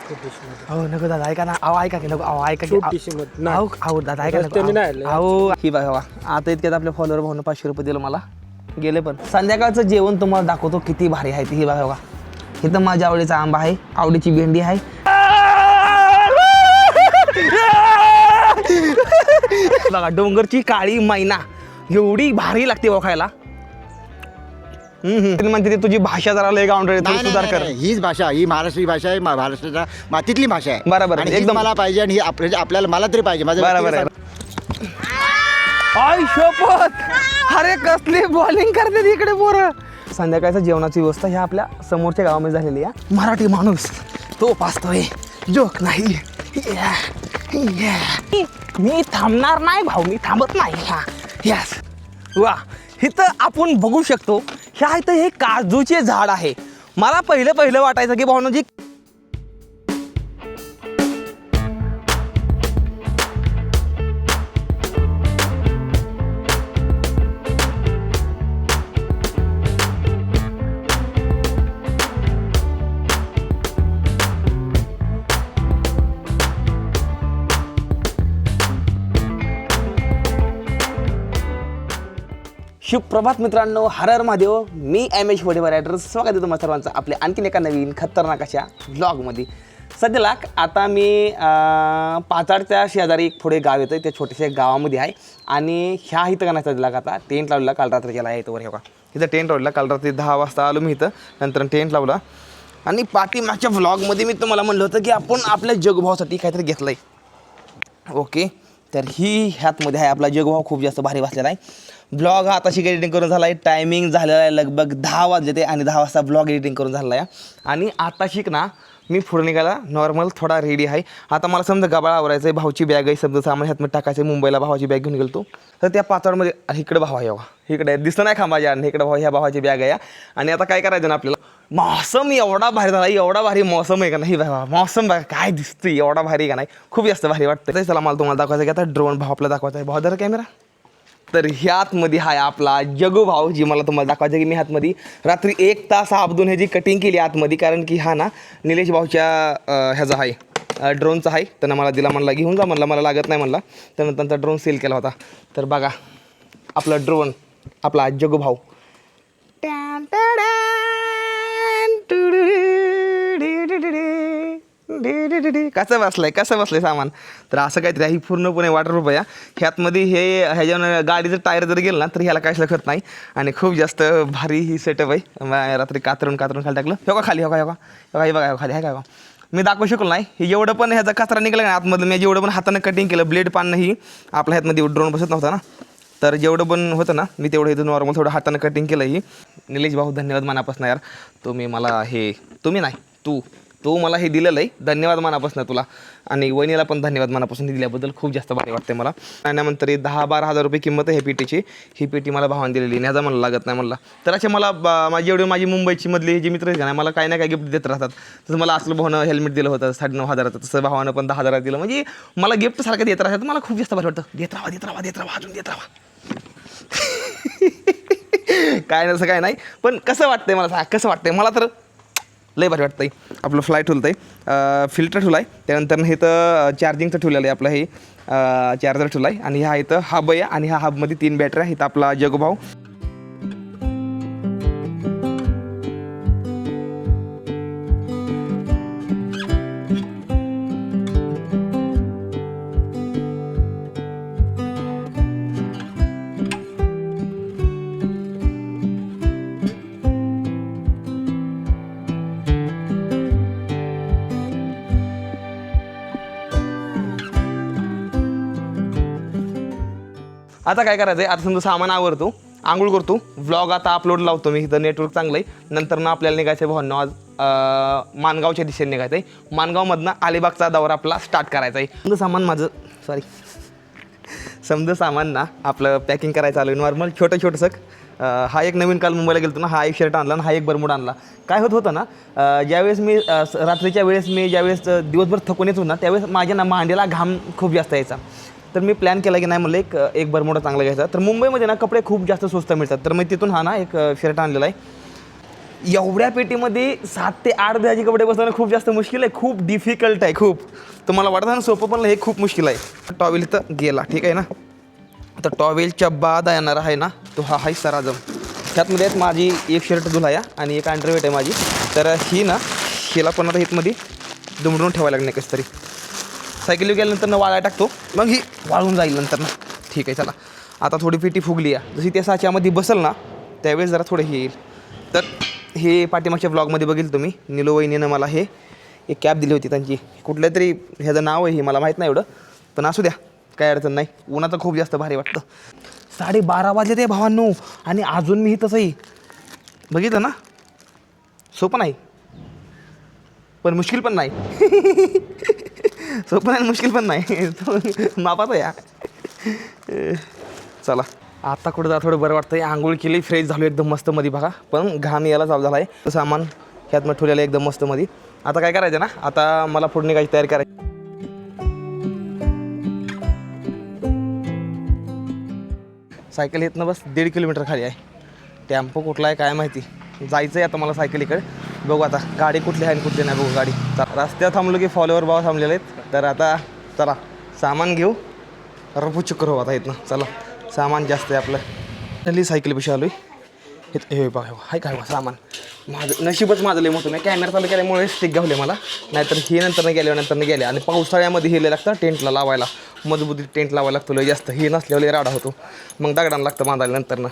हो नको दादा ऐका ना, अहो ऐका की नको, अहो ऐका की अहो अहो दादा ऐका नको, अहो ही बघा आता इतक्यात आपल्या फॉलोअर भाऊन 500 रुपये दिलं मला, गेले पण. संध्याकाळचं जेवण तुम्हाला दाखवतो किती भारी आहे ते. ही बघा इथं माझ्या आवडीचा आंबा आहे, आवडीची भेंडी आहे. बघा डोंगरची काळी मैना एवढी भारी लागते बघ खायला. म्हणते तुझी भाषा जरा लय गावंडळ सुधार कर. हीच भाषा, ही महाराष्ट्री भाषा आहे, महाराष्ट्राच्या मातीतली भाषा आहे. बरोबर आणि एकदम मला पाहिजे आणि ही आपल्याला मला तरी पाहिजे. बरोबर आहे. आय शपथ, अरे कसली बॉलिंग करते इकडे पोरं. संध्याकाळच्या जेवणाची व्यवस्था ह्या आपल्या समोरच्या गावामध्ये झालेली आहे. मराठी माणूस तो पाचतोय, जोक नाही. मी थांबणार नाही भाऊ, मी थांबत नाही. हा यस वा, इथं आपण बघू शकतो ह्या इथं हे काजूचे झाड आहे. मला पहिलं वाटायचं की भाऊ जी शुभप्रभात मित्रांनो, हर हर महादेव. मी एम.एच. वडेवर रायडर, स्वागत आहे तुम्हाला सर्वांचं आपल्या आणखीन एका नवीन खतरनाक अशा व्लॉगमध्ये. सध्याला आता मी पाचाडच्या शेजारी एक थोडे गाव येतं, त्या छोट्याशा गावामध्ये आहे. आणि ह्या इथं का नाही सध्याला आता टेंट लावलेला काल रात्री केला आहे. इथं बघा इथं टेंट लावलेला काल रात्री 10 वाजता आलो मी इथं, नंतर टेंट लावला. आणि पाठीमागच्या व्लॉगमध्ये मी तुम्हाला म्हणलं होतं की आपण आपल्या जगभावासाठी काहीतरी घेतलं आहे. ओके, तर ह्यातमध्ये आहे आपला जगभाव खूप जास्त भारी वाचलेला आहे. ब्लॉग हा आताशी एडिटिंग करून झाला आहे. टायमिंग झालेला आहे लगभग 10 वाजले ते, आणि 10 वाजता ब्लॉग एडिटिंग करून झालेला आहे. आणि आता शिक ना मी पुढे निघाला नॉर्मल थोडा रेडी आहे. आता मला समजा गबाळ आवरायचं आहे, भाऊची बॅग आहे, समजा सामान ह्यातमध्ये टाकायचं आहे. मुंबईला भावाची बॅग घेऊन गेलो तर त्या पाचाडमध्ये इकडे भाव आहे, इकडे दिसतं नाही खांबाच्या, आणि इकडे भाऊ ह्या भावाची बॅग आहे. आणि आता काय करायचं ना आपल्याला, मौसम एवढा भारी झाला, एवढा भारी मौसम आहे का नाही. मौसम बघा काय दिसतं, एवढा भारी का नाही, खूप जास्त भारी वाटतं. चला मला तुम्हाला दाखवायचं की आता ड्रोन भाव आपला दाखवायचा आहे. भाऊ जरा कॅमेरा. तर ह्यातमध्ये हा आपला जगू भाऊ, जी मला तुम्हाला दाखवायचं की मी हातमध्ये रात्री 1 तास अबदून ह्याची कटिंग केली आतमध्ये, कारण की हा ना निलेश भाऊच्या ह्याचा आहे ड्रोनचा आहे. त्यांना मला दिला, म्हणला घेऊन जा, म्हणला मला लागत नाही म्हणला. त्यानंतर त्यांचा ड्रोन सेल केला होता. तर बघा आपला ड्रोन, आपला जगू भाऊ. कसं बसलंय सामान. तर असं काहीतरी ही पूर्णपणे वॉटरप्रूफ आहे. ह्यातमध्ये ह्याच्यावर गाडीचं टायर जर गेलं ना तर ह्याला काहीच लक्षात नाही. आणि खूप जास्त भारी ही सेटअप आहे. रात्री कातरून खाली टाकलं. हे खाली हे बघा खाली आहे का, मी दाखवू शकलो नाही. हे जेवढं पण ह्याचा कचरा निघाला ना आतमधलं, मी जेवढं पण हातानं कटिंग केलं, ब्लेड पानही आपल्या ह्यातमध्ये ड्रोन बसत नव्हता ना, तर जेवढं पण होतं ना मी तेवढं इथं नॉर्मल थोडं हातानं कटिंग केलं. ही निलेश भाऊ धन्यवाद मनापासून यार, तुम्ही मला हे, तुम्ही नाही तू मला हे दिलेलं आहे, धन्यवाद मनापासून तुला. आणि वहिनीला पण धन्यवाद मनापासून दिल्याबद्दल, खूप जास्त भारी वाटते मला. त्यानंतर 10-12 हजार रुपये किंमत आहे पेटीची. ही पेटी मला भावाने दिलेली, ह्याचा मला लागत नाही म्हणला. तर असे मला माझी मुंबईची मधली जी मित्र आहेत ना, मला काही ना काही गिफ्ट देत राहतात. तसं मला असलं भावानं हेल्मेट दिलं होतं 9,500चं, तसं भावानं पण 10,000 दिलं. म्हणजे मला गिफ्ट सारखं देत राहतात. मला खूप जास्त भारी वाटतं. देत राहा अजून देत राहा. काय नसं काय नाही, पण कसं वाटतंय मला सांग, कसं वाटतंय मला तर लय भारी वाटतं आहे. आपलं फ्लाय ठेवलं आहे, फिल्टर ठेवलं आहे. त्यानंतर हे तर चार्जिंगचं ठेवलेलं आहे, आपलं हे चार्जर ठेवलं आहे. आणि हा इथं हब आहे, आणि ह्या हबमध्ये 3 बॅटऱ्या आहेत. आपला जगभाव आता काय करायचं आहे, आता समजा सामान आवरतो, आंघोळ करतो, व्लॉग आता अपलोड लावतो मी. इथं नेटवर्क चांगलं आहे. नंतर ना आपल्याला निघायचं आहे भावांनो आज माणगावच्या दिशेने निघायचं आहे. माणगावमधनं अलिबागचा दौरा आपला स्टार्ट करायचा आहे. समजा सामान ना आपलं पॅकिंग करायचं आलं नॉर्मल छोटंसं. हा एक नवीन काल मुंबईला गेलो ना, हा एक शर्ट आणला आणि हा एक बरमूड आणला. काय होतं ना, ज्यावेळेस मी रात्रीच्या वेळेस मी ज्यावेळेस दिवसभर थकून येत होतो ना, त्यावेळेस माझ्या ना मांडीला घाम खूप जास्त यायचा. तर मी प्लॅन केला की नाही म्हणलं एक बरमोडा चांगला घ्यायचा. तर मुंबईमध्ये ना कपडे खूप जास्त स्वस्त मिळतात. तर मी तिथून हा ना एक शर्ट आणलेला आहे. एवढ्या पेटीमध्ये 7 ते 8 द्याचे कपडे बसवणं खूप जास्त मुश्किल आहे, खूप डिफिकल्ट आहे खूप. तुम्हाला वाटतं ना सोपं, पण हे खूप मुश्किल आहे. टॉवेल इथं गेला, ठीक आहे ना. आता टॉवेलच्या बाद येणार आहे ना तो हा आहे सराजम. त्यातमध्ये आहेत माझी एक शर्ट धुलाया आणि एक अंडरवेट आहे माझी. तर ही ना हिला पण आता हितमध्ये दुमडून ठेवायला लागणार कसं तरी. सायकल गेल्यानंतर वाळायला टाकतो, मग ही वाळून जाईल नंतर ना. ठीक आहे चला. आता थोडी पेटी फुगली आहे, जशी त्या साच्यामध्ये बसल ना त्यावेळेस जरा थोडं हे येईल. तर हे पाठीमागच्या ब्लॉगमध्ये बघील तुम्ही, निलो वहिनीनं मला हे एक कॅब दिली होती त्यांची. कुठल्या तरी ह्याचं नाव आहे, हे मला माहीत नाही एवढं, पण असू द्या काय अडचण नाही. उन्हाचं खूप जास्त भारी वाटतं. 12:30 वाजले ते भावांनो, आणि अजून मी तसंही बघितलं ना. सोपं नाही पण मुश्किल पण नाही. सोपं नाही मुश्किल पण नाही. मापात या. चला आता कुठं जा, थोडं बरं वाटतं. आंघोळ केली, फ्रेश झालो एकदम मस्त मध्ये बघा. पण घाम यायला चालू झाला आहे. सामान ह्यात मग ठेवलेलं एकदम मस्त मध्ये. आता काय करायचं ना, आता मला पुढे निघायची तयारी करायची. सायकल येत ना बस 1.5 किलोमीटर खाली आहे. टेम्पो कुठला आहे काय माहिती. जायचं आहे आता मला सायकलीकडे. बघू आता गाडी कुठली आहे आणि कुठली नाही बघू गाडी. रस्त्यात थांबलो की फॉलोवर भाव थांबलेले आहेत. तर आता चला सामान घेऊ, रफू चक्कर हो आता इथनं. चला सामान जास्त आहे आपलं. हल्ली सायकल पेशी आलो आहे. हे बघा हाय काय सामान माझं नशीबच माझं लय मोठं नाही. कॅमेरा चालू केल्यामुळे स्टिक घावले मला, नाहीतर हे नंतरनं गेले. आणि पावसाळ्यामध्ये हे लागतं टेंटला लावायला, मजबूती टेंट लावायला लागतो लय जास्त. हे नसल्यावर राडा होतो, मग दगडांना लागतं बांधायला नंतरनं.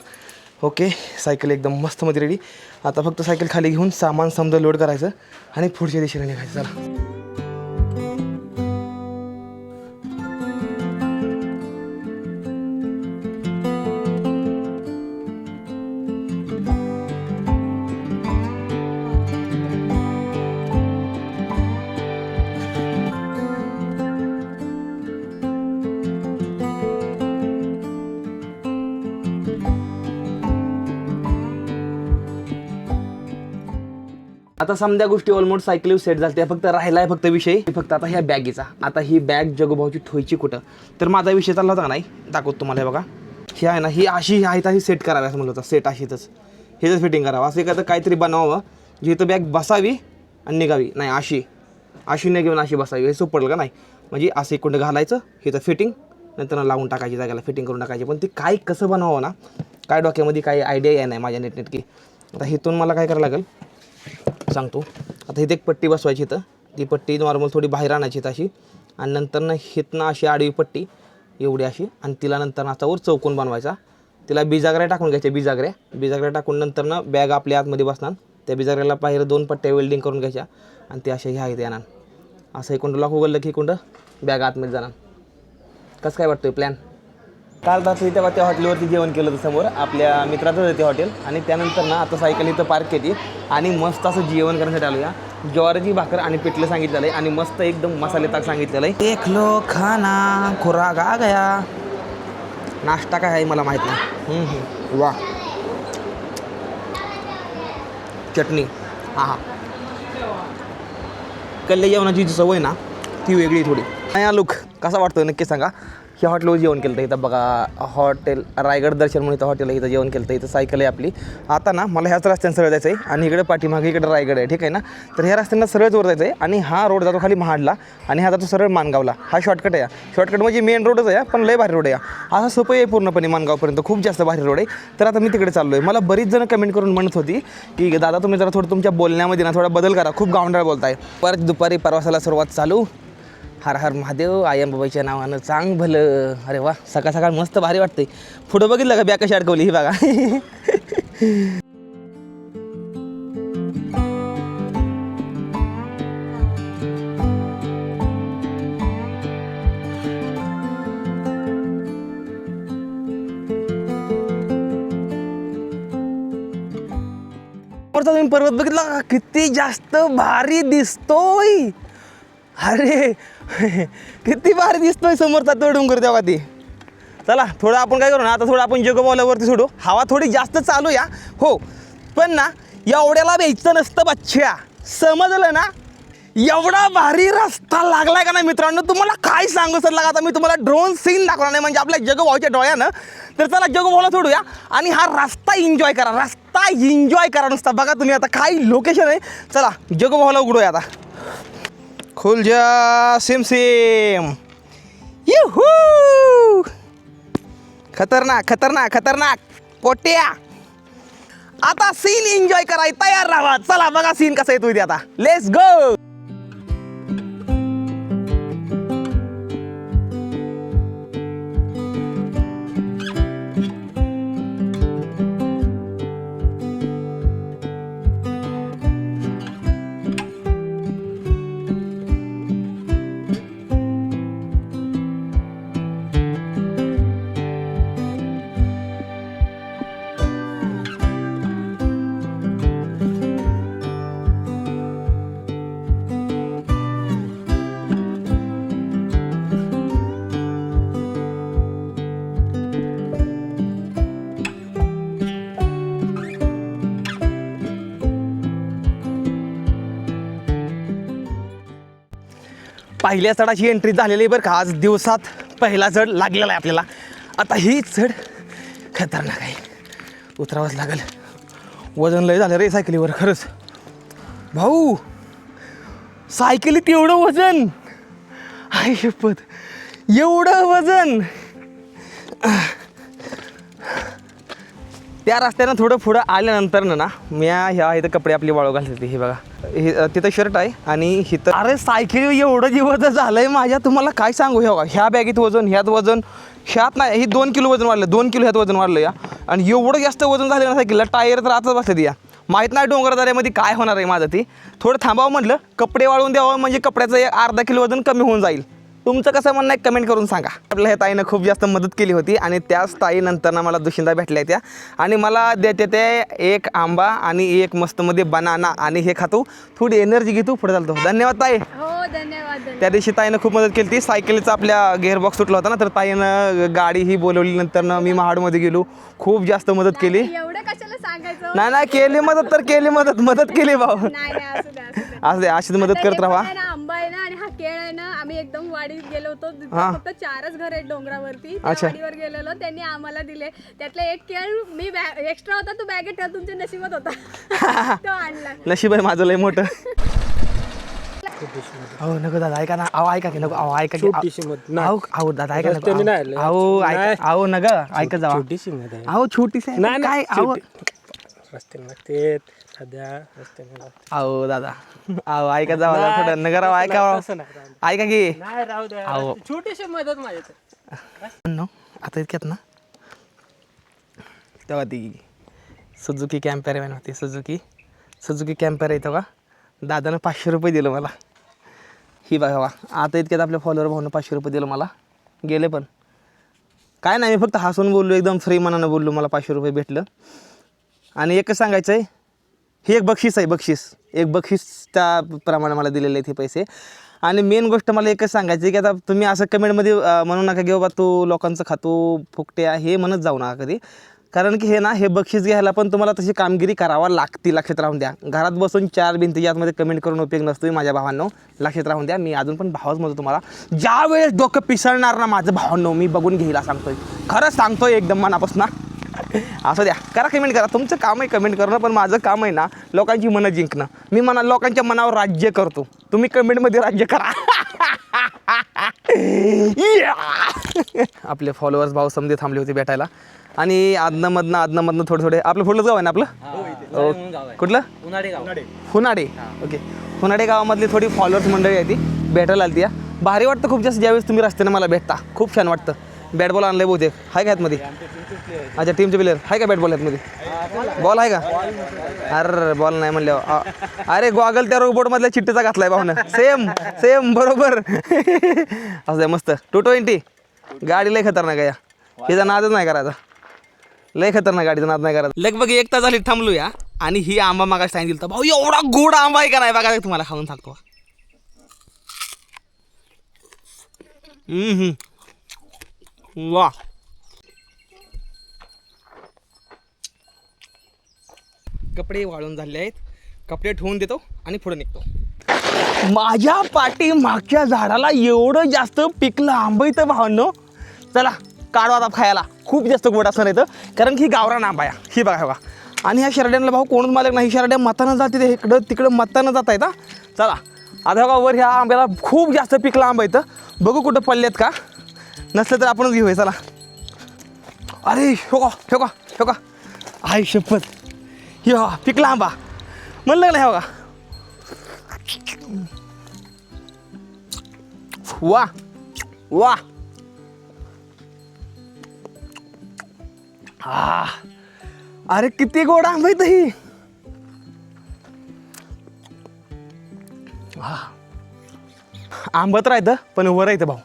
ओके सायकल एकदम मस्तमध्ये रेडी. आता फक्त सायकल खाली घेऊन सामान समजा लोड करायचं आणि पुढच्या दिशेने निघायचं. चला आता समजा गोष्टी ऑलमोस्ट सायकल सेट झाल्या. फक्त राहिला आहे फक्त विषय फक्त आता ह्या बॅगीचा. आता ही बॅग जगोभाऊची ठेवायची कुठं. तर माझा विषय चालला होता का नाही, दाखवतो तुम्हाला. हे बघा ही आहे ना, ही अशी आहे तर ही सेट करावी असं म्हणलं होतं. सेट अशीच हेच फिटिंग करावं असं एखादं काहीतरी बनवावं जी इथं बॅग बसावी आणि निघावी. नाही अशी नाही घेऊन अशी बसावी. हे सोपं पडलं का नाही. म्हणजे असं एक कुंड घालायचं, हिचं फिटिंग नंतर लावून टाकायची, जागेला फिटिंग करून टाकायची. पण ती काय कसं बनवावं ना, काय डोक्यामध्ये काही आयडिया आहे नाही माझ्या नेटकी. आता इथून मला काय करावं लागेल सांगतो. आता इथे एक पट्टी बसवायची. इथं ती पट्टी नॉर्मल थोडी बाहेर आणायची अशी, आणि नंतरनं हितनं अशी आडवी पट्टी एवढी अशी, आणि तिला नंतर असावर चौकोन बनवायचा. तिला बिजागऱ्या टाकून घ्यायच्या. बिजागऱ्या टाकून नंतरनं बॅग आपल्या आतमध्ये बसणार. त्या बिजागऱ्याला बाहेर 2 पट्ट्या वेल्डिंग करून घ्यायच्या आणि ते अशा ह्या इथे येणार. असं एक कुंड लॉक उघडलं की कुंड बॅग आतमध्ये जाणार. कसं काय वाटतोय प्लॅन. काल रात्री तेव्हा त्या हॉटेलवरती जेवण केलं होतं समोर आपल्या मित्राचंच आहे ते हॉटेल. आणि त्यानंतर ना आता सायकल इथं पार्क केली आणि मस्त असं जेवण करण्यासाठी आलो. या ज्वारीची भाकर आणि पिठलं सांगितलेलं आहे आणि मस्त एकदम मसाले ताक सांगितलेलं आहे. एक लो खाना खुराक आ गया. नाश्ता काय आहे मला माहीत नाही. वा चटणी हां कल्ले जेवणाची सवय ना ती वेगळी थोडी. या लुक कसा वाटतो नक्की सांगा. ह्या हॉटेलवर जेवण केलं इथं बघा. हॉटेल रायगड दर्शन म्हणून इथं हॉटेल आहे. इथं जेवण केलं इथं सायकल आहे आपली. आता ना मला ह्याच रस्त्यानं सरळ जायचं आहे आणि इकडे पाठीमागे इकडे रायगड आहे, ठीक आहे ना. तर ह्या रस्त्यांना सरळच वर जायचं आहे आणि हा रोड जातो खाली महाडला आणि हा जातो सरळ मानगावला. हा शॉर्टकट आहे. शॉर्टकट म्हणजे मेन रोडच आहे पण लय भारी रोड आहे. असा सोपं आहे पूर्णपणे मानगावपर्यंत, खूप जास्त भारी रोड आहे. तर आता मी तिकडे चाललो आहे. मला बरीच जण कमेंट करून म्हणत होती की दादा तुम्ही जरा थोडं तुमच्या बोलण्यामध्ये ना थोडा बदल करा, खूप गावंढळ बोलताय. परत दुपारी प्रवासाला सुरुवात चालू. हर हर महादेव आयंबाबाईच्या नावानं चांग भलं. अरे वा सकाळ सकाळ मस्त भारी वाटतंय. पुढं बघितलं का बॅग कशी अडकवली ही बघा. तुम्ही पर्वत बघितला का किती जास्त भारी दिसतोय. अरे किती भारी दिसतोय समोरचा तो डोंगर तेव्हा ती. चला थोडं आपण काय करू ना, आता थोडं आपण जगोबावल्यावरती सोडू. हवा थोडी जास्त चालू या हो, पण ना एवढ्याला द्यायचं नसतं बच्च्या, समजलं ना. एवढा भारी रस्ता लागलाय का नाही मित्रांनो, तुम्हाला काय सांगू सर लागा. आता मी तुम्हाला ड्रोन सीन दाखवणार नाही म्हणजे आपल्या जगोभाऊच्या डोळ्यानं. तर चला जगोभाऊला सोडूया आणि हा रस्ता एन्जॉय करा. रस्ता आता एन्जॉय करा नुसता. बघा तुम्ही आता काय लोकेशन आहे. चला जगोभावाला उघडूया आता. खोल जा सेम सेम. युहू खतरनाक खतरनाक खतरनाक पोट्या. आता सीन एन्जॉय कराय तयार राहा. चला बघा सीन कसा येतो इथे आता. Let's go. पहिल्या चढाची एंट्री झालेली आहे बरं का. आज दिवसात पहिला चढ लागलेला आहे आपल्याला. आता ही चढ खतरनाक आहे. उतरावंच लागेल. वजन लय झालं रे सायकलीवर खरंच भाऊ. सायकलीत एवढं वजन. आई शपथ एवढं वजन. त्या रस्त्यानं थोडं पुढं आल्यानंतर ना मी ह्या इथं कपडे आपली वाळू घालते होती. हे बघा हे तिथं शर्ट आहे आणि हिथं अरे सायकलीवर एवढं जे वजन झालं आहे माझ्या तुम्हाला काय सांगू. हे बघा ह्या बॅगेत वजन ह्यात वजन ह्यात नाही. ही 2 किलो वजन वाढलं. 2 किलो ह्यात वजन वाढलं या. आणि एवढं जास्त वजन झालं ना सायकलीला. टायर तर आताच बसले या. माहीत नाही डोंगरदऱ्यामध्ये काय होणार आहे माझं. ती थोडं थांबावं म्हटलं कपडे वाळून द्यावं म्हणजे कपड्याचं एक अर्धा किलो वजन कमी होऊन जाईल. तुमचं कसं म्हणणं आहे कमेंट करून सांगा. आपल्या ह्या ताईनं खूप जास्त मदत केली होती आणि त्याच ताईनंतर मला दुशिंदा भेटल्या त्या आणि मला देते ते एक आंबा आणि एक मस्तमध्ये बनाना आणि हे खातो. थोडी एनर्जी घेतो पुढे चालतो. धन्यवाद ताई. हो धन्यवाद. त्या दिवशी ताईनं खूप मदत केली. ती सायकलीचा आपल्या गेअरबॉक्स तुटला होता ना तर ताईनं गाडी ही बोलवली. नंतर मी महाडमध्ये गेलो. खूप जास्त मदत केली. एवढं कशाला सांगायचं. नाही केली मदत तर केली मदत केली भाऊ. नाही असू द्या असू दे अशीच मदत करत राहा. आंबा आहे ना आणि हा केळ आहे ना. आम्ही एकदम वाडीत गेलो होतो. हा. फक्त 4च घर आहेत डोंगरावरती. अच्छा. वाडीवर गेलेलो त्यांनी आम्हाला दिले. त्यातला एक केळ मी एक्स्ट्रा होता तो बॅगेत ठेव तुमच्या नशिबात होता तो आणला. नशीब आहे माझं लय मोठं. अहो नको दादा ऐका ना. अहो ऐका की नको. अहो ऐका की अहो दादा ऐका नको. अहो ऐका अहो नग ऐका जावा. अहो छोटीशी आहे. काय अहो अहो दादा अहो ऐका जावा थोडं नगर ऐका. ऐका की अहो छोटीशी मदत माझ्या. आता इतक्यात ना तेव्हा ती सुझुकी कॅम्पेर व्हॅन होती. सुझुकी कॅम्पेर येतो का. दादानं 500 रुपये दिलं मला. ही बघा वा. आता इतक्यात आपल्या फॉलोअर भाऊनं 500 रुपये दिलं मला. गेले पण काय नाही मी फक्त हसून बोललो एकदम फ्री मनानं बोललो. मला 500 रुपये भेटलं. आणि एकच सांगायचं आहे हे एक बक्षीस आहे. एक बक्षीसच्या प्रमाणे मला दिलेले आहेत हे पैसे. आणि मेन गोष्ट मला एकच सांगायची आहे की आता तुम्ही असं कमेंटमध्ये म्हणू नका की बाबा तू लोकांचं खातो फुकट्या हे म्हणत जाऊ नका कधी. कारण की हे ना हे बक्षीस घ्यायला पण तुम्हाला तशी कामगिरी करावा लागते. लक्षात राहून द्या. घरात बसून 4 भिंती आतमध्ये कमेंट करून उपयोग नसतो माझ्या भावांनो. लक्षात राहून द्या. मी अजून पण भावच म्हणतो तुम्हाला ज्या वेळेस डोकं पिसळणार ना माझं भावांनो मी बघून घ्यायला सांगतोय. खरंच सांगतोय एकदम मनापासून. असं द्या करा कमेंट करा. तुमचं काम आहे कमेंट करणं पण माझं काम आहे ना लोकांची मनं जिंकणं. मी लोकांच्या मनावर राज्य करतो. तुम्ही कमेंटमध्ये राज्य करा. आपले फॉलोअर्स भाऊ समजे थांबले होते भेटायला आणि आदनामधनं थोडे आपलं पुढलंच गाव आहे ना आपलं. कुठलं फुनाडे. ओके फुनाडे गावामधली थोडी फॉलोअर्स मंडळी आहे ती भेटायला आली ती. भारी वाटतं खूप जास्त ज्यावेळेस तुम्ही रस्त्याने मला भेटता. खूप छान वाटतं. बॅट बॉल आणलं बहुतेक आहे का ह्यातमध्ये. अच्छा टीमचे प्लेयर आहे का बॅट बॉल ह्यातमध्ये. बॉल आहे का. अरे बॉल नाही म्हणल्यावर अरे गॉगल त्या रोबोटमधल्या चिट्टीचा घातलाय भावनं. सेम बरोबर. असं आहे मस्त. 220 गाडी लय खतरनाक आहे. हिचा नादच नाही करायचा. लय खतरनाक गाडीचा नाद नाही करायचा. लगभग 1 तास झाली थांबलो या. आणि ही आंबा मागाशी सांगितलं तर भाऊ एवढा गोड आंबा आहे का नाही बघा तुम्हाला खाऊन सांगतो. वा कपडे वाळून झाले आहेत. कपडे ठेवून देतो आणि पुढे निघतो. माझ्या पाठी मागच्या झाडाला एवढं जास्त पिकलं आंबा इथं भावांनो. चला काढू आता खायला. खूप जास्त गोड असणार इथं कारण की गावरान आंबा आहे. ही बघा आणि ह्या शर्ड्यांना भाऊ कोणच मालक नाही, शर्ड्या मतानं जाते ते इकडं तिकडं मतानं जात आहेत. चला आता बघा वर ह्या आंब्याला खूप जास्त पिकला आंबा येतं, बघू कुठं पडलेत का, नसलं तर आपणच घेऊया. चला. अरे हो का आई शपथ, ह्या पिकला आंबा म्हणलं नाही. हो का वा वा, अरे किती गोड आंबा आहे ही. आंबत राहतं पण वर येतं भाऊ.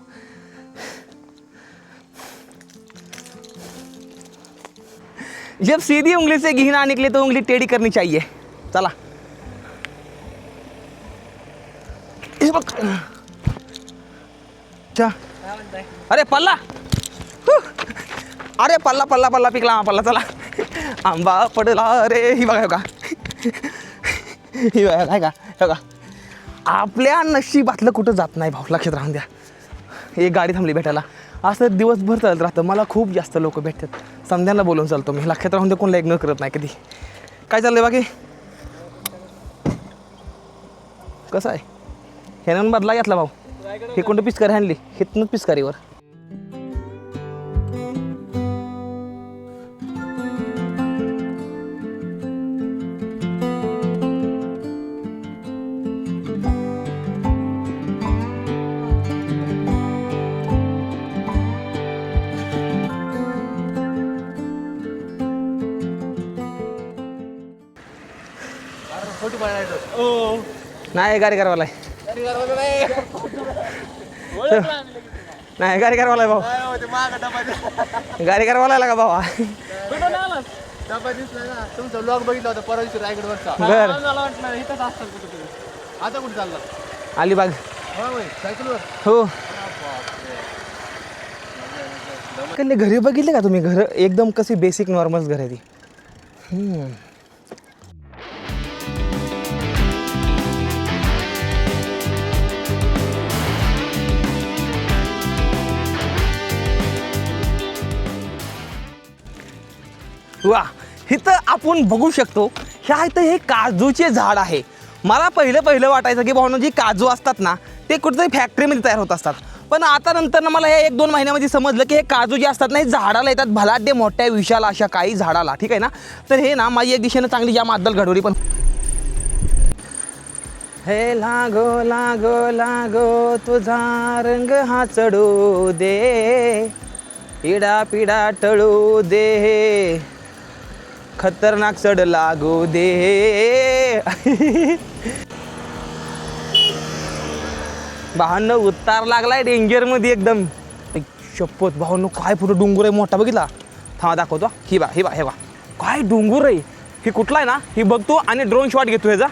जब सीधी उंगली से घी ना निकले तो उंगली टेढ़ी करनी चाहिए. चला. अरे पल्ला, अरे पल्ला पल्ला पल्ला पिकला पल्ला. चला आंबा पडला रे. ही बघा का, ही बघा काय का बघा, आपल्या नशिबातलं कुठं जात नाही भाऊ, लक्षात राहून द्या. एक गाडी थांबली भेटायला, असं दिवसभर चालत राहतं. मला खूप जास्त लोक भेटतात, संध्याला बोलून चालतो मी, लक्षात राहून दे, कोणाला इग्नोर करत नाही कधी. काय चाललंय बाकी, कसं आहे. ह्यानं बदला घेतला भाऊ, हे कोणतं पिचकारी आणली, हितनंच पिचकारीवर. नाही गाडी करवाला नाही, गाडी करवाला भाऊ, गाडी करवाला का भावा. तुमचा ब्लॉग बघितला होता परवा दिवशी रायगडवरचा. बर मला वाटलं इथंच असतं कुठं. आता कुठे चालला? अलिबाग. सायकलवर. हो. कधी घरी बघितले का तुम्ही, घर एकदम कशी बेसिक नॉर्मल घर आहे ती. वा, इथं आपण बघू शकतो, ह्या इथं हे काजूचे झाड आहे. मला पहिलं वाटायचं की भावना जी काजू असतात ना ते कुठेतरी फॅक्टरीमध्ये तयार होत असतात, पण आता नंतर मला हे 1-2 महिन्यामध्ये समजलं की हे काजू जे असतात ना हे झाडाला येतात, भलाढ्य मोठ्या विशाल अशा काही झाडाला. ठीक आहे ना. तर हे ना माझी एक दिशेनं चांगली या माद्दल घडवली. पण हे लागो लागो लागो तुझा रंग हा चढू दे, पिडा पिडा टळू दे, खतरनाक चढ लागू दे. भावांनो उतार लागलाय डेंजर मध्ये एकदम. शपथ भावांनो, काय पुढं डोंगर आहे मोठा, बघितला. थांबा दाखवतो. ही बा हे बा काय डोंगर आहे. ही कुठला आहे ना ही बघतो आणि ड्रोन शॉट घेतो ह्याचा.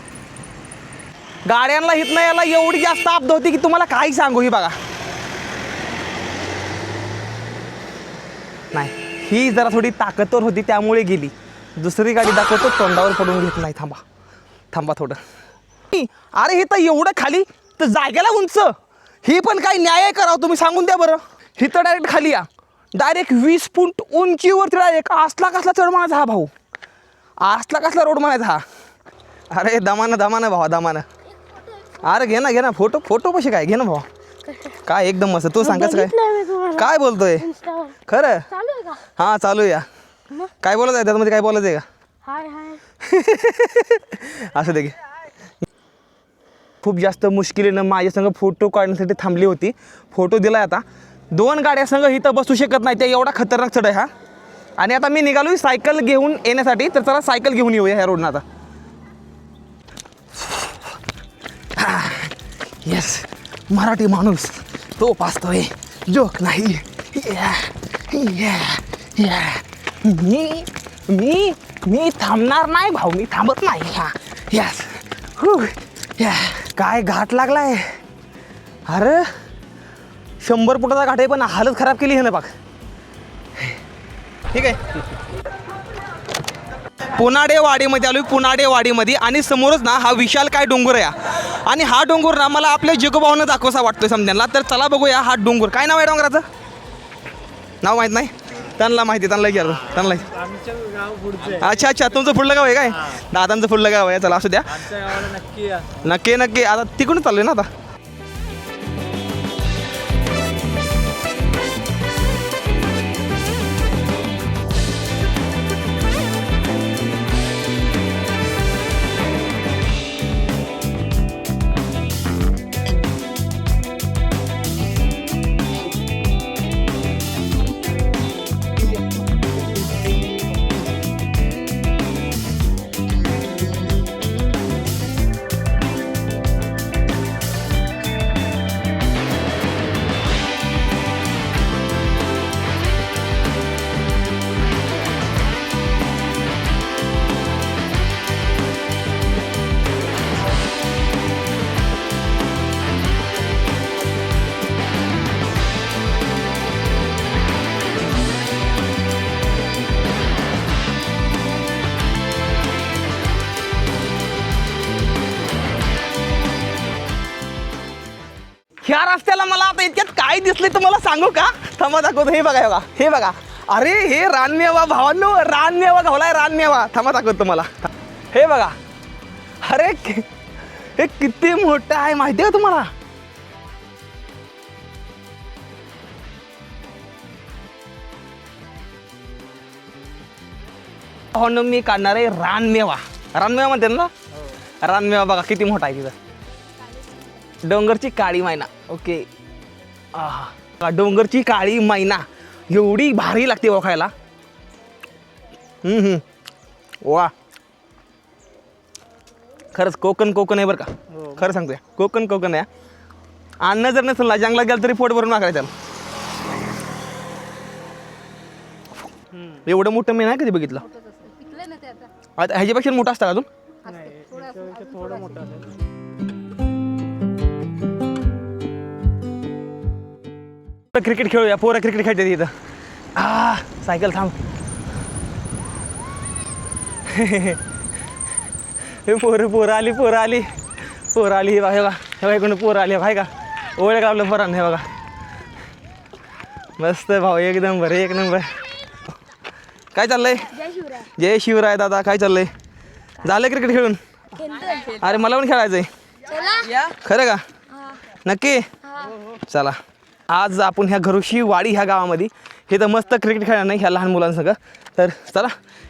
गाड्यांना हितनं याला एवढी जास्त आपदा होती की तुम्हाला काही सांगू. ही बघा, नाही ही जरा थोडी ताकदवर होती त्यामुळे गेली. दुसरी गाडी दाखवतो, तोंडावर पडून घेत नाही. थांबा थोडं. अरे हे तर एवढं खाली तर जागेला उंच, ही पण काही न्याय करावं तुम्ही, सांगून द्या बरं. ही तर डायरेक्ट खाली या, डायरेक्ट 20 फूट उंचीवरती डायरेक्ट. असला कसला चढ म्हणायचा हा भाऊ, असला कसला रोड म्हणायचा हा. अरे दमानं भावा दमानं. अरे घे ना फोटो कसे काय, घे ना भावा. काय एकदम मस्त. तू सांगायचं काय बोलतोय खरं. हां चालू या. काय बोलत आहे त्यामध्ये, काय बोलत आहे का. असं दे. खूप जास्त मुश्किलीनं माझ्या संग फोटो काढण्यासाठी थांबली होती. फोटो दिलाय. आता 2 गाड्या संग इथं बसू शकत नाही, त्या एवढा खतरनाक चढ आहे हा. आणि आता मी निघालोय सायकल घेऊन येण्यासाठी. तर चला सायकल घेऊन येऊया ह्या रोडनं आता. येस, मराठी माणूस तो पाचतोय, जोक नाही. मी थांबणार नाही भाऊ, मी थांबत नाही. हा यस. काय घाट लागलाय. अरे 100 फुटाचा घाट आहे पण हालत खराब केली आहे ना बघ. ठीक आहे. पुनाडे वाडीमध्ये आलो, पुनाडे वाडीमध्ये. आणि समोरच ना हा विशाल काय डोंगर आहे. आणि हा डोंगर ना मला आपल्या जगोभावानं दाखवसा वाटतोय समजायला. तर चला बघूया हा डोंगर. काय नाव आहे डोंगराचं, नाव माहीत नाही. त्यांना माहिती आहे, त्यांना विचारतो त्यांना. आमच्या गाव पुढचं आहे. अच्छा अच्छा, तुमचं पुढलं गाव आहे काय? दादांचं पुढलं गाव आहे. चला असू द्या. आमच्या गावाला नक्की या. नक्की नक्की. आता तिकडून चाललोय ना आता. ह्या रस्त्याला मला आता इतक्यात काय दिसले तुम्हाला सांगू का? थांबा दाखवतो. हे बघा, हे बघा, हे बघा. अरे हे रानमेवा भावांनो, रानमेवा घावलाय, रानमेवा. थांबा दाखवतो तुम्हाला. हे बघा. अरे हे किती मोठं आहे माहिती आहे का तुम्हाला? भावांनो मी काढणार आहे रानमेवा. रानमेवा म्हणते ना? रानमेवा बघा किती मोठा आहे तिथं. डोंगरची काळी मैना. ओके. डोंगरची काळी मैना एवढी भारी लागते ओळखायला. वा, खरंच कोकण आहे बरं का. खरं सांगतोय, कोकण आहे. अन्न जर नसेल ना जंगलात गेलं तरी पोट भरून मागायचं. एवढं मोठं मी नाही कधी बघितलं. आता ह्याच्यापेक्षा मोठं असतं का अजून? थोडं मोठं असेल. क्रिकेट खेळूया. पोरं क्रिकेट खेळते तिथं. सायकल थांब. हे पोरं आली हे बघा, हे बघा इकडून पोरं आली भाई का. ओळख आपलं पोरांना. हे बघा मस्त भाऊ, एकदम बरं, एक नंबर. काय चाललंय? जय शिवराय दादा. काय चाललंय? झालं क्रिकेट खेळून? अरे मला पण खेळायचंय. खरं का? नक्की. चला आज आपण ह्या घरोशी वाडी ह्या गावामध्ये हे तर मस्त क्रिकेट खेळणार नाही ह्या लहान मुलांसंग. तर चला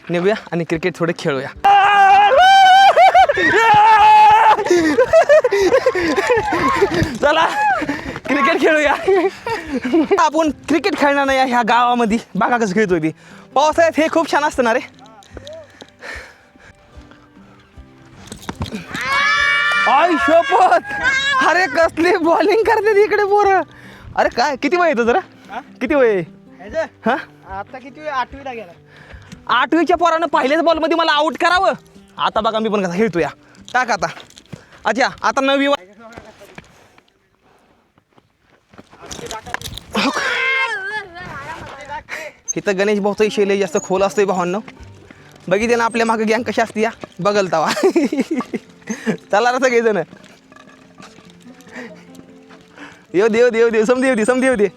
निघूया आणि क्रिकेट थोडे खेळूया. चला क्रिकेट खेळूया. आपण क्रिकेट खेळणार नाही ह्या गावामध्ये. बघा कसं खेळतोय ती. पावसाळ्यात हे खूप छान असतं ना रे. आई शपथ. अरे कसली बॉलिंग करते इकडे पोरं. अरे काय किती वय येतो जरा? किती वय? हा आता किती 8वीला गेला. 8वीच्या पोरानं पहिल्याच बॉलमध्ये मला आउट करावं. आता बघा मी पण कसा खेळतो या. टाक आता. अच्छा आता 9वी. इथं गणेश भाऊचा शैली जास्त खोल असतोय भावांनो. बघितले ना आपल्या मागं गँग कशी असते या बघल तवा. चला ना सगळेजण. देव समदेव दे.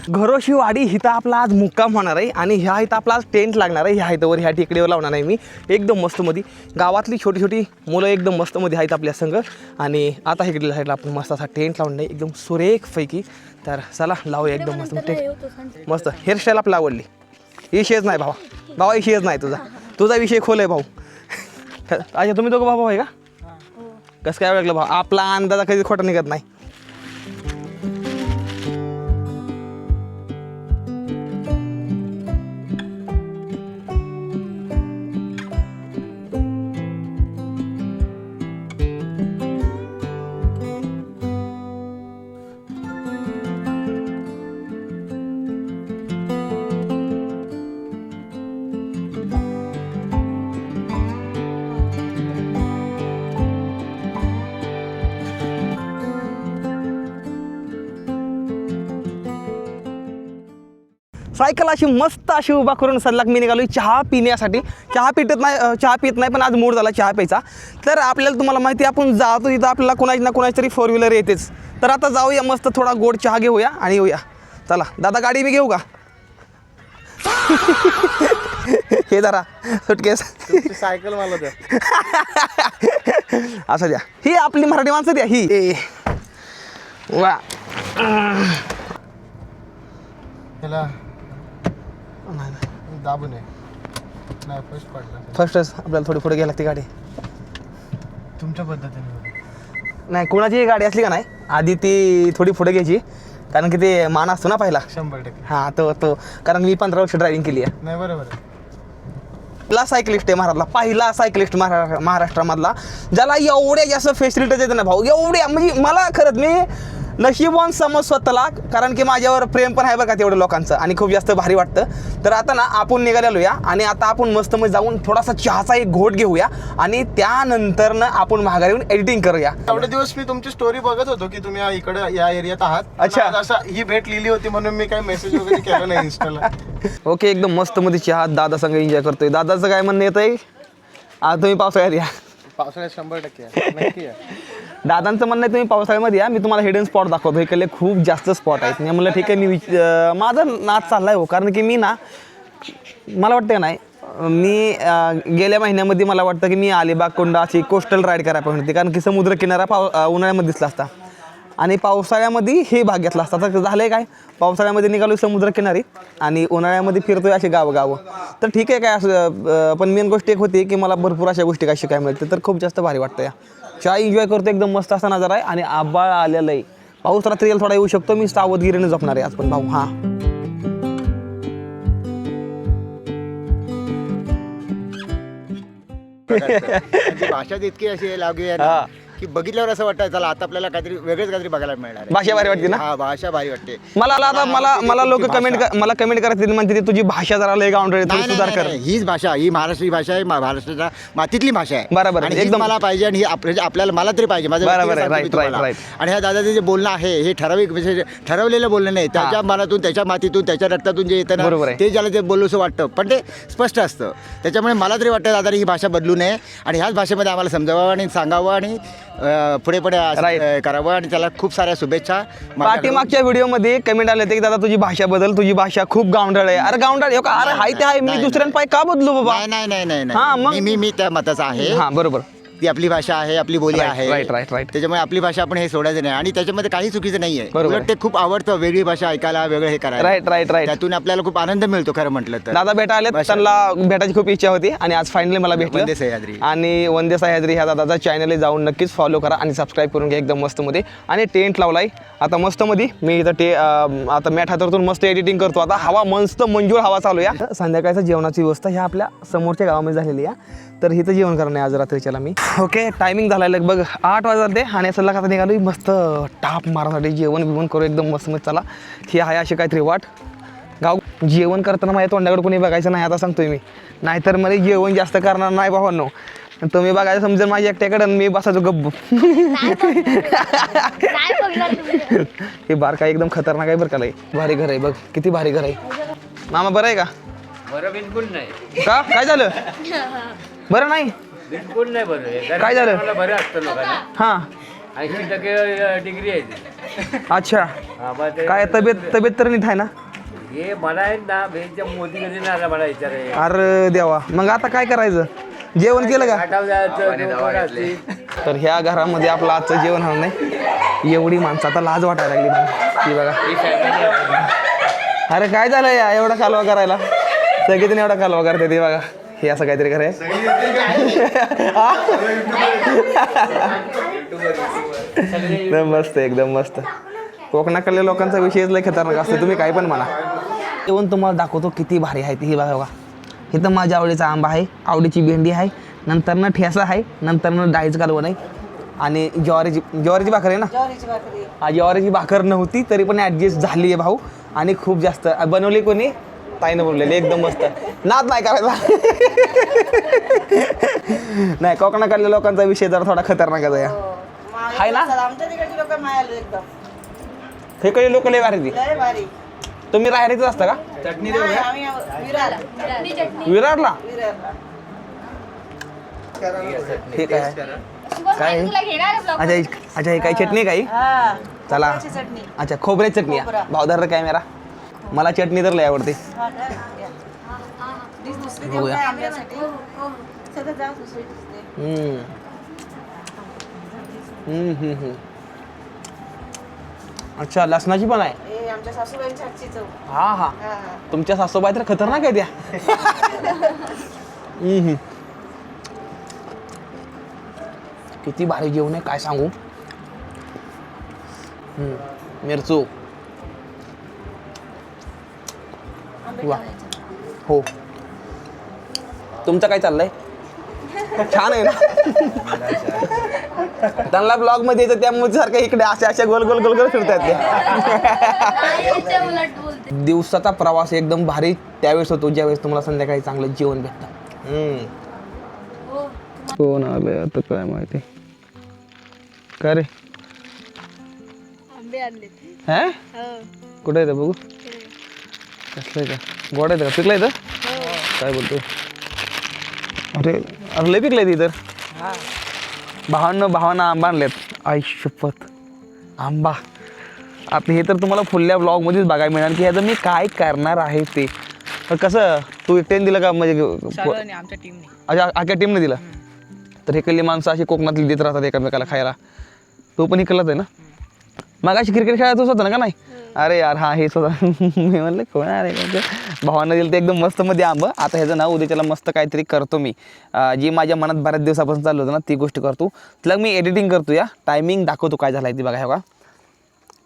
घरोशी वाडी हिथं आपला आज मुक्काम होणार आहे आणि ह्या इथं आपला आज टेंट लागणार आहे. ह्या इथंवर ह्या टेकडीवर लावणार आहे मी. एकदम मस्तमध्ये गावातली छोटी छोटी मुलं एकदम मस्तमध्ये आहेत आपल्या संघ. आणि आता इकडे साईडला आपण मस्त असा टेंट लावून नाही एकदम सुरेखपैकी. तर चला लावूया एकदम मस्त टेंट. मस्त हेअरस्टाईल आपल्याला आवडली. विषयच नाही भावा विषयच नाही तुझा विषय खोल आहे भाऊ. अच्छा तुम्ही दोघं भाऊ आहे का? कसं काय ओळखलं भाऊ? आपला अंदाजा कधी खोटा निघत नाही. सायकल अशी मस्त अशी उभा करून सलग मी निघालो चहा पिण्यासाठी. चहा पित नाही पण आज मूड झाला चहा प्यायचा. तर आपल्याला तुम्हाला माहिती आहे आपण जातो तिथं आपल्याला कोणाची ना कोणाची तरी 4 व्हीलर येतेच. तर आता जाऊया मस्त थोडा गोड चहा घेऊया आणि येऊया. चला दादा गाडी मी घेऊ का? हे जरा सुटकेस सायकल मला द्या. असं द्या. ही आपली मराठी माणसं द्या ही वा. दाबून आहे. नाही फर्स्ट पडला. फर्स्टच आपल्याला थोडी पुढे घ्यायला लागते गाडी. तुमच्या पद्धतीने नाही कोणाची गाडी असली का नाही आधी ती थोडी पुढे घ्यायची, कारण की ते मान असतो ना पहिला. 100%. हां तो कारण मी 15 वर्ष ड्रायव्हिंग केली आहे. नाही बरोबर आहे. पहिला सायकलिस्ट आहे महाराष्ट्राला, पहिला सायकलिस्ट महाराष्ट्रामधला ज्याला एवढ्या जास्त फॅसिलिटीज येते ना भाऊ, एवढ्या म्हणजे मला खरंच मी नशीबवान समज स्वतःला, कारण की माझ्यावर प्रेम पण आहे बघा तेवढं लोकांचं आणि खूप जास्त भारी वाटतं. तर आता ना आपण निघालेलो या आणि आता आपण मस्त मध्ये जाऊन थोडासा चहाचा एक घोट घेऊया आणि त्यानंतर ना आपण माघारी येऊन एडिटिंग करूया. एवढे दिवस मी तुमची स्टोरी बघत होतो की तुम्ही इकडे या एरियात आहात. अच्छा. पण आज असं ही भेट लिहिली होती म्हणून मी काही मेसेज वगैरे केला नाही इन्स्टाला. ओके एकदम मस्त मध्ये चहा दादा संग एन्जॉय करतोय. दादाचं काय म्हणणं येत आहे आज तुम्ही पावसाळ्यात या. पावसाळ्यात 100% आहे. नक्की आहे. दादांचं म्हणणं आहे तुम्ही पावसाळ्यामध्ये या, मी तुम्हाला हिडन स्पॉट दाखवतो. इकडले खूप जास्त स्पॉट आहेत. मी म्हणलं ठीक आहे मी माझं नाच चाललाय हो, कारण की मी ना मला वाटतं नाही मी गेल्या महिन्यामध्ये मला वाटतं की मी अलिबाग कोंडा अशी कोस्टल राईड करायला पाहिजे होती, कारण की समुद्रकिनारा उन्हाळ्यामध्ये दिसला असता आणि पावसाळ्यामध्ये हे भाग घेतला असता. तर झालं आहे काय, पावसाळ्यामध्ये निघालो समुद्रकिनारी आणि उन्हाळ्यामध्ये फिरतोय असे गावं. तर ठीक आहे काय असं, पण मेन गोष्ट एक होती की मला भरपूर अशा गोष्टी काय शिकायला मिळते. तर खूप जास्त भारी वाटतं या. चहा एन्जॉय करतो, एकदम मस्त असा नजारा आहे आणि आबाळ आलेलं आहे. पाऊस रात्री थोडा येऊ शकतो, मी सावधगिरीने झोपणार आहे आज पण भाऊ. हां त्यांची भाषा इतकी अशी लागू आहे ना की बघितल्यावर असं वाटतं चला आता आपल्याला काहीतरी बघायला मिळणार आहे. भाषा भारी वाटते ना. हा भाषा भारी वाटते. मला लोक कमेंट करतात म्हणते तुझी भाषा जरा लय गावंढळ आहे, थोडी सुधार कर. हीच भाषा, ही महाराष्ट्री भाषा आहे, महाराष्ट्राच्या मातीतली भाषा आहे. बरोबर, आणि एकदम. हीच मला पाहिजे आणि ही आपल्याला मला तरी पाहिजे. माझं बरोबर व्यक्तिगत आहे, सांगतो मी right, तुम्हाला. right. आणि ह्या दादाचं जे बोलणं आहे हे ठराविक म्हणजे ठरवलेलं बोलणं नाही. त्याच्या मनातून, त्याच्या मातीतून, त्याच्या रक्तातून जे येतं बरोबर ना आहे. ते ज्याला ते बोलूसं वाटतं, पण ते स्पष्ट असतं. त्याच्यामुळे मला तरी वाटतं दादा ही भाषा बदलू नये आणि ह्याच भाषेमध्ये आम्हाला समजावं आणि सांगावं आणि पुढे करावं. आणि त्याला खूप साऱ्या शुभेच्छा. पाठीमागच्या व्हिडिओमध्ये कमेंट आले होते की दादा तुझी भाषा बदल, तुझी भाषा खूप गावंढळ आहे. अरे गावंढळ अरे हाय ते आहे, मी दुसऱ्यांपाय का बदलू बाबा. नाही, मी त्या मताचा आहे. हां बरोबर, ती आपली भाषा आहे, आपली बोली आहे. राईट. त्याच्यामुळे आपली भाषा आपण हे सोडायचं नाही आणि त्याच्यामध्ये काही चुकीचं नाही आहे. बरोबर. उलट ते खूप आवडतं वेगळी भाषा ऐकायला, वेगळं हे करायला. राईट. त्यातून आपल्याला खूप आनंद मिळतो खरं म्हटलं तर. दादा भेटा आले, त्यांना भेटायची खूप इच्छा होती आणि आज फायनली मला वंदे भेटलं. सह्याद्री. आणि वंदे सह्याद्री ह्या दादाचा चॅनल जाऊन नक्कीच फॉलो करा आणि सबस्क्राईब करून घ्या. एकदम मस्तमध्ये आणि टेंट लावलाय आता मस्तमध्ये. मी इथं आता मॅट हातावरून मस्त एडिटिंग करतो. आता हवा मस्त मंजूळ हवा चालू या. संध्याकाळचं जेवणाची व्यवस्था ह्या आपल्या समोरच्या गावामध्ये झालेली आहे. तर इथं जेवण करणार आज रात्रीच्याला मी. ओके टायमिंग झाला लगभग 8 वाजले आणि सल्ला आता निघालो मस्त टाप मारण्यासाठी. जेवण करू एकदम मस्त चला. ही आहे अशी काहीतरी वाट. गाव जेवण करताना माझ्या तोंडाकडे कोणी बघायचं नाही आता सांगतोय मी, नाहीतर मला जेवण जास्त करणार नाही भावांनो. तुम्ही बघायला समजेल माझ्या एकट्याकडे मी बसायचो गप्प. हे बारका एकदम खतरनाक आहे बरं का. लय भारी घर आहे बघ, किती भारी घर आहे. मामा बरं आहे का? बरं बिलकुल नाही. का काय झालं? बरं नाही बिलकुल नाही बरं. काय झालं? मला बरं असतं लोकांना. हां 80% डिग्री आहे ती. अच्छा. हा, मग ते- काय तब्येत तर नीट आहे ना? हे मला आहेत ना भेटच्या मोदी कधी नाही आला मला विचार. अरे देवा, मग आता काय करायचं? जेवण केलं का? तर ह्या घरामध्ये आपलं आजचं जेवण होणार नाही. एवढी माणसं आता लाज वाटायला लागली मला. ही बघा. अरे काय झालं या एवढा कालवा करायला? सगळेजण एवढा कालवा करते ते बघा. हे असं काहीतरी कराय. मस्त एकदम मस्त. कोकणाकडल्या लोकांचा विषयच लय खतरनाक असतो. तुम्ही काय पण म्हणा. जेवण तुम्हाला दाखवतो किती भारी आहे ते. हे बघा बघा. इथं माझ्या आवडीचा आंबा आहे, आवडीची भेंडी आहे, नंतरनं ठेसा आहे, नंतरनं डाळीचं कालवण आहे आणि ज्वारीची भाकर आहे ना. ज्वारीची भाकर नव्हती तरी पण ॲडजस्ट झाली आहे भाऊ. आणि खूप जास्त बनवली कोणी? ताईनं बनवलेली. एकदम मस्त. नाद नाही करायचा. नाही कोकणाकडल्या लोकांचा विषय जरा थोडा खतरनाक आहे हाय ना. आमच्या तिकडची लोक मायालू एकदम हे काही लोक लय भारी ती. लय भारी. तुम्ही राहायचंच असता का? नाही, आम्ही विरारला विरारला? विरारला. ठीक आहे. काय अच्छा ही काय चटणी काही? हा चला. खोबऱ्याची चटणी. अच्छा खोबऱ्याची चटणी. खोबरा. भावदार कॅमेरा. मला चटणी तर लय आवडते. हा, काय? या. डिश दुसरी देऊ बघूया. काय आंब्यासाठी सध्या जा दुसरी डिश दे. हम्म. हम्म, हम्म, हम्म. अच्छा लसणाची पण आहे. ए आमच्या सासूबाईंच्या हातची चव. हा हा हा. तुमच्या सासूबाई तर खतरनाक आहे त्या. हम्म. किती भारी जेवण आहे काय सांगू. मिरचू वा हो. तुमचं काय चाललंय छान आहे ना. त्यांना ब्लॉग मध्ये येतं त्यामुळे सारखं इकडे अशा गोल गोल गोल गोल फिरतात ते. दिवसाचा प्रवास एकदम भारी त्यावेळेस होतो ज्यावेळेस तुम्हाला संध्याकाळी चांगलं जेवण भेटतं. कोण आलंय आता काय माहिती. काय रे आंबे आणले हा हो कुठे येतं बघू. कसलं आहे का गोड आहे का पिकलं येतं काय बोलतोय. अरे अरे लय पिकलं आहे तर भावांना आंबा आणलेत. आई शपथ आंबा. आता हे तर तुम्हाला फुल्या ब्लॉगमध्येच बघायला मिळणार की ह्याचं मी काय करणार आहे ते. तर कसं तू एकट्याने दिलं का म्हणजे आमच्या टीमने अच्छा अख्या टीमने दिलं. तर हे कल्ली माणसं अशी कोकणातली देत राहतात एकमेकाला खायला. तो पण इकडलाच आहे ना. मग अशी क्रिकेट खेळायचंच होतं ना का नाही. अरे यार हा हेच होता. मी म्हणलं कोण अरे भावांना दिलं ते एकदम मस्त मध्ये आंबं. आता ह्याचं नाव उद्याच्याला मस्त काहीतरी करतो मी. जी माझ्या मनात बऱ्याच दिवसापासून चालू होतं ना ती गोष्ट करतो. त्याला मी एडिटिंग करतो या टायमिंग दाखवतो काय झालं आहे ती बघा. हे बघा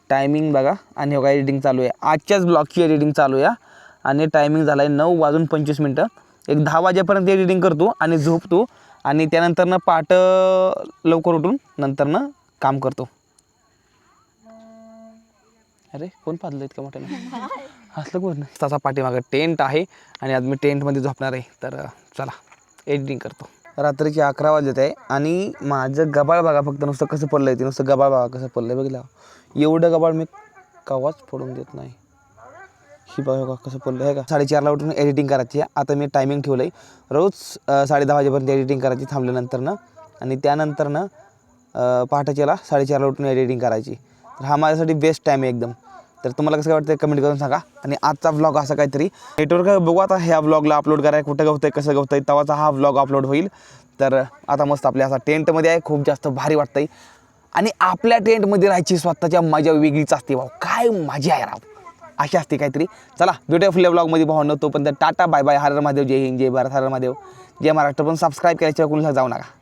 टायमिंग बघा आणि हे बघा एडिटिंग चालू आहे. आजच्याच ब्लॉगची एडिटिंग चालू आहे आणि टायमिंग झाला आहे 9:25. एक 10 वाजेपर्यंत एडिटिंग करतो आणि झोपतो आणि त्यानंतरनं पाट लवकर उठून नंतरनं काम करतो. अरे कोण पाजलं इतकं मोठं असलं कोण नाही. तसा पाठीमागं टेंट आहे आणि आज मी टेंटमध्ये झोपणार आहे. तर चला एडिटिंग करतो. रात्रीचे 11 वाजत आहे आणि माझं गबाळ बघा फक्त नुसतं कसं पडलं आहे. ते नुसतं गबाळ बघा कसं पडलं आहे बघितलं. एवढं गबाळ मी कवाच फोडून देत नाही. ही बघा कसं पडलं आहे का. 4:30ला उठून एडिटिंग करायची. आता मी टायमिंग ठेवलं आहे रोज 10:30 वाजेपर्यंत एडिटिंग करायची थांबल्यानंतरनं आणि त्यानंतरनं पहाटेच्याला 4:30ला उठून एडिटिंग करायची. तर हा माझ्यासाठी बेस्ट टाईम आहे एकदम. तर तुम्हाला कसं काय वाटतं कमेंट करून सांगा. आणि आजचा व्लॉग असा काहीतरी नेटवर्क बघू आता ह्या व्लॉगला अपलोड करायला कुठं गवतं आहे कसं गवतं आहे तेव्हाचा हा व्लॉग अपलोड होईल. तर आता मस्त आपल्या असा टेंटमध्ये आहे खूप जास्त भारी वाटतंय आणि आपल्या टेंटमध्ये राहायची स्वतःच्या मजा वेगळीच असते. भाऊ काय मजा आहे राव अशी असते काहीतरी. चला भेटूया फुल्या ब्लॉगमध्ये भावनं. तोपर्यंत टाटा बाय बाय. हर हर महादेव. जय हिंद जय भारत. हर हर महादेव जय महाराष्ट्र. पण सबस्क्राईब करायच्या कोणाला जाऊ नका.